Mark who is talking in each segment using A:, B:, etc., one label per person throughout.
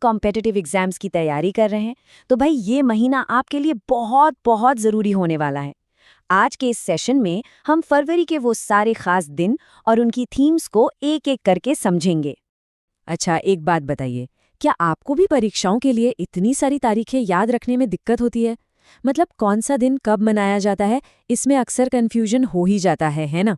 A: Competitive exams की तैयारी कर रहे हैं तो भाई ये महीना आपके लिए बहुत बहुत ज़रूरी होने वाला है। आज के इस सेशन में हम फरवरी के वो सारे खास दिन और उनकी थीम्स को एक एक करके समझेंगे। अच्छा, एक बात बताइए, क्या आपको भी परीक्षाओं के लिए इतनी सारी तारीखें याद रखने में दिक्कत होती है? मतलब कौन सा दिन कब मनाया जाता है, इसमें अक्सर कन्फ्यूजन हो ही जाता है ना?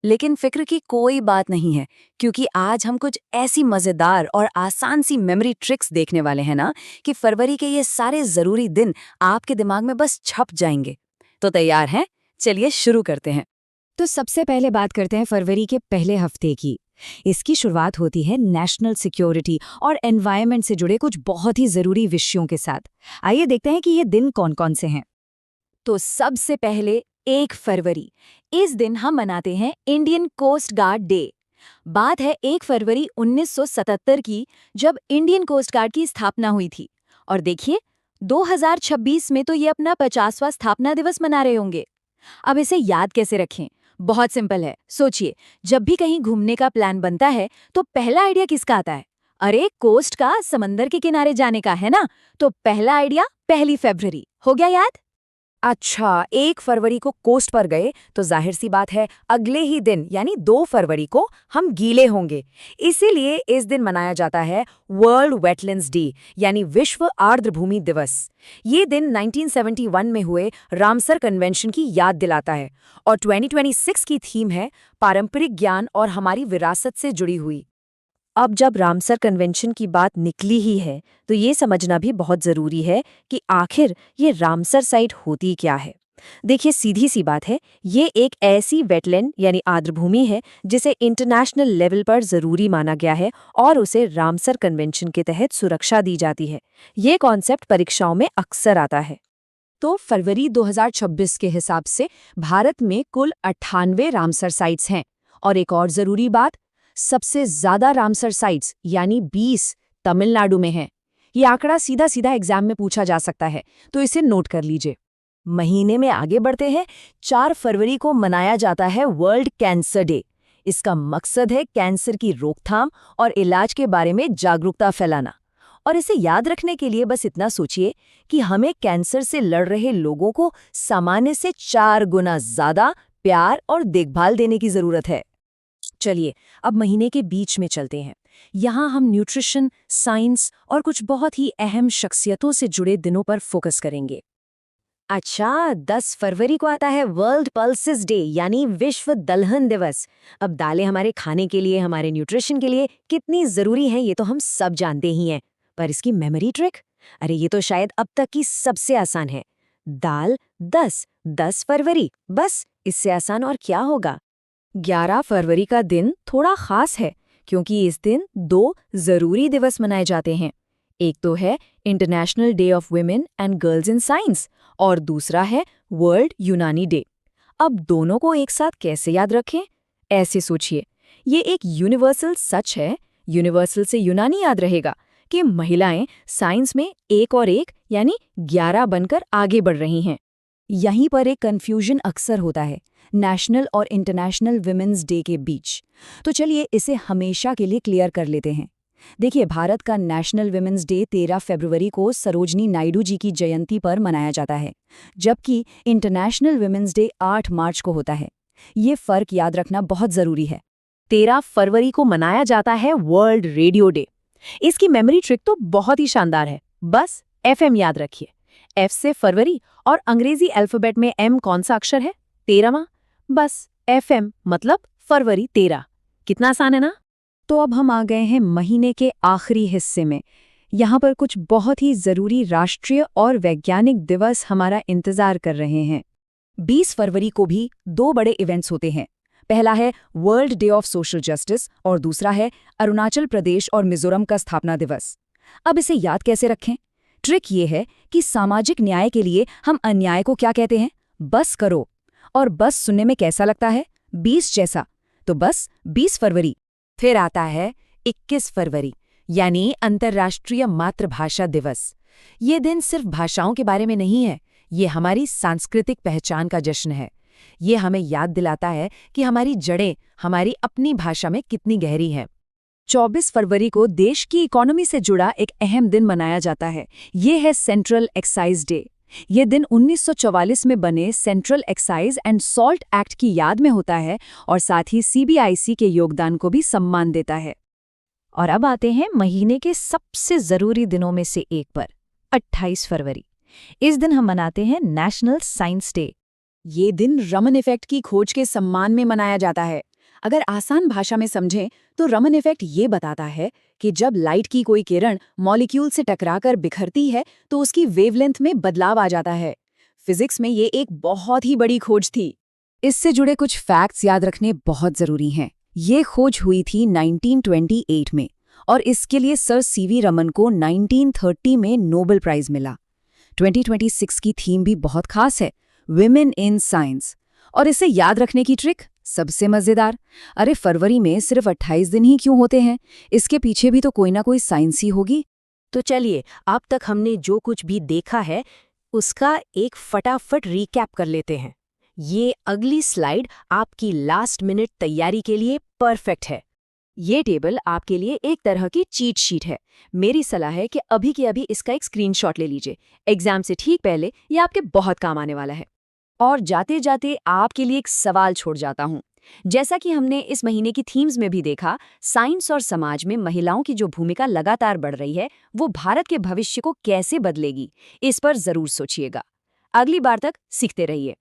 A: लेकिन फिक्र की कोई बात नहीं है, क्योंकि आज हम कुछ ऐसी मजेदार और आसान सी मेमोरी ट्रिक्स देखने वाले हैं ना कि फरवरी के ये सारे जरूरी दिन आपके दिमाग में बस छप जाएंगे। तो तैयार हैं? चलिए शुरू करते हैं। तो सबसे पहले बात करते हैं फरवरी के पहले हफ्ते की। इसकी शुरुआत होती है नेशनल सिक्योरिटी और एनवायरनमेंट से जुड़े कुछ बहुत ही जरूरी विषयों के साथ। आइए देखते हैं कि ये दिन कौन कौन से हैं। तो सबसे पहले 1 फरवरी, इस दिन हम मनाते हैं इंडियन कोस्ट गार्ड डे। बात है 1 फरवरी 1977 की, जब इंडियन कोस्ट गार्ड की स्थापना हुई थी। और देखिए, 2026 में तो ये अपना 50वां स्थापना दिवस मना रहे होंगे। अब इसे याद कैसे रखें? बहुत सिंपल है। सोचिए, जब भी कहीं घूमने का प्लान बनता है तो पहला आइडिया किसका आता है? अरे कोस्ट का, समंदर के किनारे जाने का, है ना? तो पहला आइडिया 1 फरवरी हो गया याद। अच्छा, 1 फरवरी को कोस्ट पर गए तो जाहिर सी बात है अगले ही दिन यानी 2 फरवरी को हम गीले होंगे। इसीलिए इस दिन मनाया जाता है वर्ल्ड वेटलैंड्स डे यानी विश्व आर्द्रभूमि दिवस। ये दिन 1971 में हुए रामसर कन्वेंशन की याद दिलाता है और 2026 की थीम है पारंपरिक ज्ञान और हमारी विरासत से जुड़ी हुई। अब जब रामसर कन्वेंशन की बात निकली ही है तो ये समझना भी बहुत ज़रूरी है कि आखिर ये रामसर साइट होती क्या है। देखिए, सीधी सी बात है, ये एक ऐसी वेटलैंड यानी आर्द्रभूमि है जिसे इंटरनेशनल लेवल पर ज़रूरी माना गया है और उसे रामसर कन्वेंशन के तहत सुरक्षा दी जाती है। ये कॉन्सेप्ट परीक्षाओं में अक्सर आता है। तो फरवरी 2026 के हिसाब से भारत में कुल 98 रामसर साइट्स हैं। और एक और ज़रूरी बात, सबसे ज्यादा रामसर साइट्स यानी 20 तमिलनाडु में हैं। ये आंकड़ा सीधा सीधा एग्जाम में पूछा जा सकता है, तो इसे नोट कर लीजिए। महीने में आगे बढ़ते हैं। 4 फरवरी को मनाया जाता है वर्ल्ड कैंसर डे। इसका मकसद है कैंसर की रोकथाम और इलाज के बारे में जागरूकता फैलाना। और इसे याद रखने के लिए बस इतना सोचिए कि हमें कैंसर से लड़ रहे लोगों को सामान्य से 4 गुना ज्यादा प्यार और देखभाल देने की जरूरत है। चलिए, अब महीने के बीच में चलते हैं। यहाँ हम न्यूट्रिशन, साइंस और कुछ बहुत ही अहम शख्सियतों से जुड़े दिनों पर फोकस करेंगे। अच्छा, 10 फरवरी को आता है वर्ल्ड पल्सेस डे यानी विश्व दलहन दिवस। अब दालें हमारे खाने के लिए, हमारे न्यूट्रिशन के लिए कितनी ज़रूरी हैं ये तो हम सब जानते ही हैं। पर इसकी मेमोरी ट्रिक? अरे ये तो शायद अब तक की सबसे आसान है। दाल 10 फरवरी, बस इससे आसान और क्या होगा। 11 फरवरी का दिन थोड़ा खास है क्योंकि इस दिन 2 जरूरी दिवस मनाए जाते हैं। एक तो है international day of women and girls in science और दूसरा है वर्ल्ड यूनानी डे। अब दोनों को एक साथ कैसे याद रखें? ऐसे सोचिए, ये एक यूनिवर्सल सच है, यूनिवर्सल से यूनानी याद रहेगा कि महिलाएं साइंस में 1 और 1 यानी 11 बनकर आगे बढ़ रही हैं। यहीं पर एक कन्फ्यूजन अक्सर होता है नेशनल और इंटरनेशनल विमेंस डे के बीच। तो चलिए इसे हमेशा के लिए क्लियर कर लेते हैं। देखिए, भारत का नेशनल विमेंस डे 13 फरवरी को सरोजनी नायडू जी की जयंती पर मनाया जाता है, जबकि इंटरनेशनल विमेंस डे 8 मार्च को होता है। ये फर्क याद रखना बहुत ज़रूरी है। 13 फरवरी को मनाया जाता है वर्ल्ड रेडियो डे। इसकी मेमोरी ट्रिक तो बहुत ही शानदार है। बस FM याद रखिए। F से फरवरी और अंग्रेजी अल्फ़ाबेट में M कौन सा अक्षर है? 13वां। बस FM मतलब फरवरी 13। कितना आसान है ना? तो अब हम आ गए हैं महीने के आखिरी हिस्से में। यहाँ पर कुछ बहुत ही ज़रूरी राष्ट्रीय और वैज्ञानिक दिवस हमारा इंतज़ार कर रहे हैं। 20 फरवरी को भी 2 बड़े इवेंट्स होते हैं। पहला है world day of social justice और दूसरा है अरुणाचल प्रदेश और मिजोरम का स्थापना दिवस। अब इसे याद कैसे रखें? ट्रिक ये है कि सामाजिक न्याय के लिए हम अन्याय को क्या कहते हैं? बस करो। और बस सुनने में कैसा लगता है? 20 जैसा। तो बस 20 फरवरी। फिर आता है 21 फरवरी यानी अंतर्राष्ट्रीय मातृभाषा दिवस। ये दिन सिर्फ भाषाओं के बारे में नहीं है, ये हमारी सांस्कृतिक पहचान का जश्न है। ये हमें याद दिलाता है कि हमारी जड़ें हमारी अपनी भाषा में कितनी गहरी हैं। 24 फरवरी को देश की इकोनॉमी से जुड़ा एक अहम दिन मनाया जाता है। ये है सेंट्रल एक्साइज डे। ये दिन 1944 में बने central excise and salt act की याद में होता है और साथ ही सीबीआईसी के योगदान को भी सम्मान देता है।
B: और अब आते हैं महीने के सबसे ज़रूरी दिनों में से एक पर, 28 फरवरी। इस दिन हम मनाते हैं नेशनल साइंस डे।
A: ये दिन रमन इफेक्ट की खोज के सम्मान में मनाया जाता है। अगर आसान भाषा में समझें तो रमन इफेक्ट ये बताता है कि जब लाइट की कोई किरण मॉलिक्यूल से टकराकर बिखरती है तो उसकी वेवलेंथ में बदलाव आ जाता है। फिजिक्स में ये एक बहुत ही बड़ी खोज थी। इससे जुड़े कुछ फैक्ट्स याद रखने बहुत जरूरी हैं। ये खोज हुई थी 1928 में और इसके लिए सर सीवी रमन को 1930 में नोबेल प्राइज मिला। 2026 की थीम भी बहुत खास है, विमेन इन साइंस। और इसे याद रखने की ट्रिक सबसे मजेदार, अरे फरवरी में सिर्फ 28 दिन ही क्यों होते हैं? इसके पीछे भी तो कोई ना कोई साइंस ही होगी।
B: तो चलिए, अब तक हमने जो कुछ भी देखा है उसका एक फटाफट रिकैप कर लेते हैं। ये अगली स्लाइड आपकी लास्ट मिनट तैयारी के लिए परफेक्ट है। ये टेबल आपके लिए एक तरह की चीट शीट है। मेरी सलाह है कि अभी के अभी इसका एक स्क्रीनशॉट ले लीजिए। एग्जाम से ठीक पहले ये आपके बहुत काम आने वाला है। और जाते जाते आपके लिए एक सवाल छोड़ जाता हूँ। जैसा कि हमने इस महीने की थीम्स में भी देखा, साइंस और समाज में महिलाओं की जो भूमिका लगातार बढ़ रही है, वो भारत के भविष्य को कैसे बदलेगी, इस पर जरूर सोचिएगा। अगली बार तक सीखते रहिए।